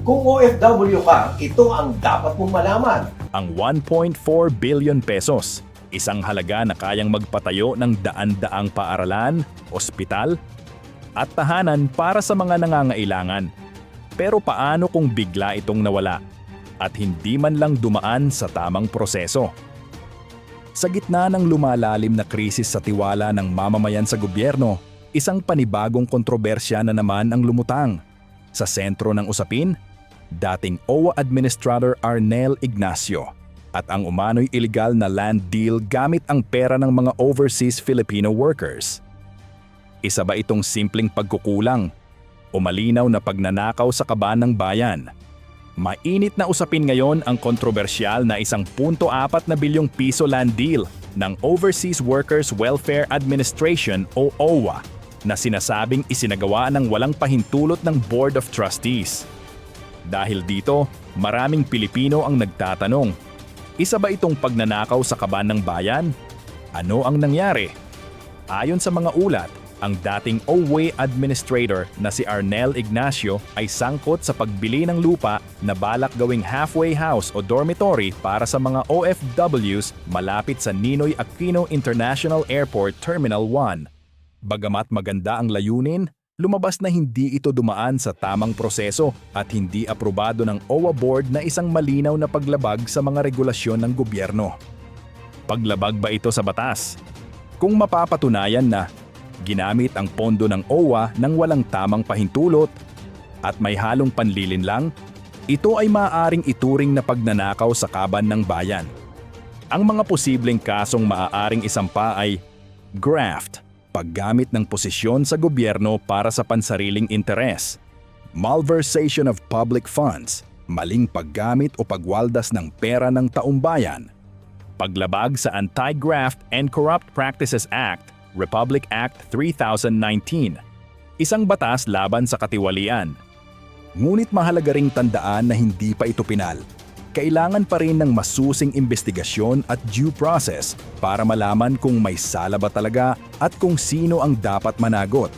Kung OFW ka, ito ang dapat mong malaman. Ang 1.4 billion pesos, isang halaga na kayang magpatayo ng daan-daang paaralan, ospital, at tahanan para sa mga nangangailangan. Pero paano kung bigla itong nawala at hindi man lang dumaan sa tamang proseso? Sa gitna ng lumalalim na krisis sa tiwala ng mamamayan sa gobyerno, isang panibagong kontrobersya na naman ang lumutang. Sa sentro ng usapin, dating OWA Administrator Arnel Ignacio at ang umano'y iligal na land deal gamit ang pera ng mga overseas Filipino workers. Isa ba itong simpleng pagkukulang o malinaw na pagnanakaw sa kaban ng bayan? Mainit na usapin ngayon ang kontrobersyal na 1.4 bilyong piso land deal ng Overseas Workers Welfare Administration o OWA na sinasabing isinagawa ng walang pahintulot ng Board of Trustees. Dahil dito, maraming Pilipino ang nagtatanong, isa ba itong pagnanakaw sa kaban ng bayan? Ano ang nangyari? Ayon sa mga ulat, ang dating OWA Administrator na si Arnel Ignacio ay sangkot sa pagbili ng lupa na balak gawing halfway house o dormitory para sa mga OFWs malapit sa Ninoy Aquino International Airport Terminal 1. Bagamat maganda ang layunin, lumabas na hindi ito dumaan sa tamang proseso at hindi aprobado ng OWA Board na isang malinaw na paglabag sa mga regulasyon ng gobyerno. Paglabag ba ito sa batas? Kung mapapatunayan na ginamit ang pondo ng OWA nang walang tamang pahintulot at may halong panlilinlang, ito ay maaaring ituring na pagnanakaw sa kaban ng bayan. Ang mga posibleng kasong maaaring isampa ay graft, paggamit ng posisyon sa gobyerno para sa pansariling interes, malversation of public funds, maling paggamit o pagwaldas ng pera ng taumbayan, paglabag sa Anti-Graft and Corrupt Practices Act, Republic Act 3019, isang batas laban sa katiwalian. Ngunit mahalaga ring tandaan na hindi pa ito pinal. Kailangan pa rin ng masusing investigasyon at due process para malaman kung may sala ba talaga at kung sino ang dapat managot.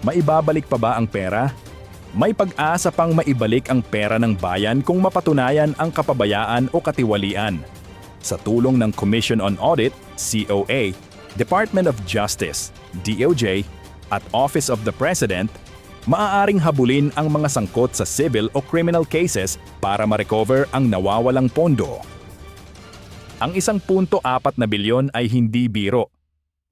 Maibabalik pa ba ang pera? May pag-asa pang maibalik ang pera ng bayan kung mapatunayan ang kapabayaan o katiwalian. Sa tulong ng Commission on Audit, COA, Department of Justice, DOJ, at Office of the President, maaaring habulin ang mga sangkot sa civil o criminal cases para ma-recover ang nawawalang pondo. Ang 1.4 bilyon ay hindi biro.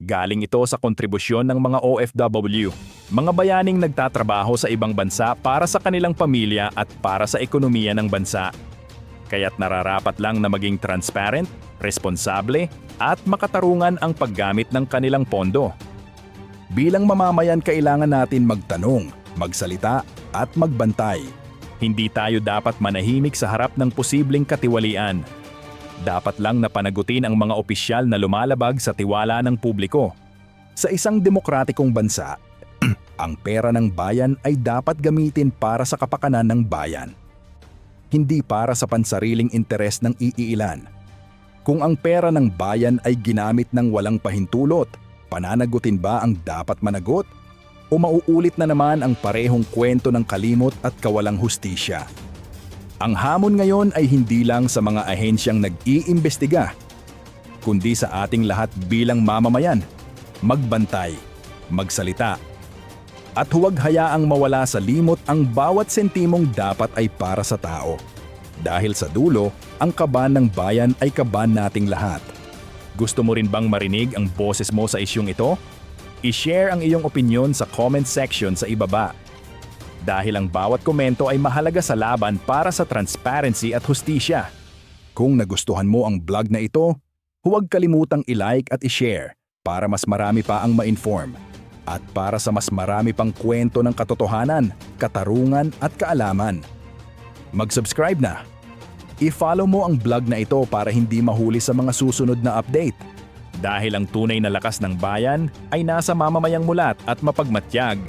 Galing ito sa kontribusyon ng mga OFW, mga bayaning nagtatrabaho sa ibang bansa para sa kanilang pamilya at para sa ekonomiya ng bansa. Kaya't nararapat lang na maging transparent, responsable, at makatarungan ang paggamit ng kanilang pondo. Bilang mamamayan, kailangan natin magtanong, magsalita at magbantay. Hindi tayo dapat manahimik sa harap ng posibleng katiwalian. Dapat lang na panagutin ang mga opisyal na lumalabag sa tiwala ng publiko. Sa isang demokratikong bansa, ang pera ng bayan ay dapat gamitin para sa kapakanan ng bayan. Hindi para sa pansariling interes ng iilan. Kung ang pera ng bayan ay ginamit ng walang pahintulot, pananagutin ba ang dapat managot? O mauulit na naman ang parehong kwento ng kalimot at kawalang hustisya? Ang hamon ngayon ay hindi lang sa mga ahensyang nag-iimbestiga, kundi sa ating lahat bilang mamamayan. Magbantay, magsalita, at huwag hayaang mawala sa limot ang bawat sentimong dapat ay para sa tao. Dahil sa dulo, ang kaban ng bayan ay kaban nating lahat. Gusto mo rin bang marinig ang boses mo sa isyong ito? I-share ang iyong opinyon sa comment section sa ibaba. Dahil ang bawat komento ay mahalaga sa laban para sa transparency at hustisya. Kung nagustuhan mo ang vlog na ito, huwag kalimutang i-like at i-share para mas marami pa ang ma-inform. At para sa mas marami pang kwento ng katotohanan, katarungan at kaalaman. Mag-subscribe na. I-follow mo ang vlog na ito para hindi mahuli sa mga susunod na update. Dahil ang tunay na lakas ng bayan ay nasa mamamayang mulat at mapagmatyag.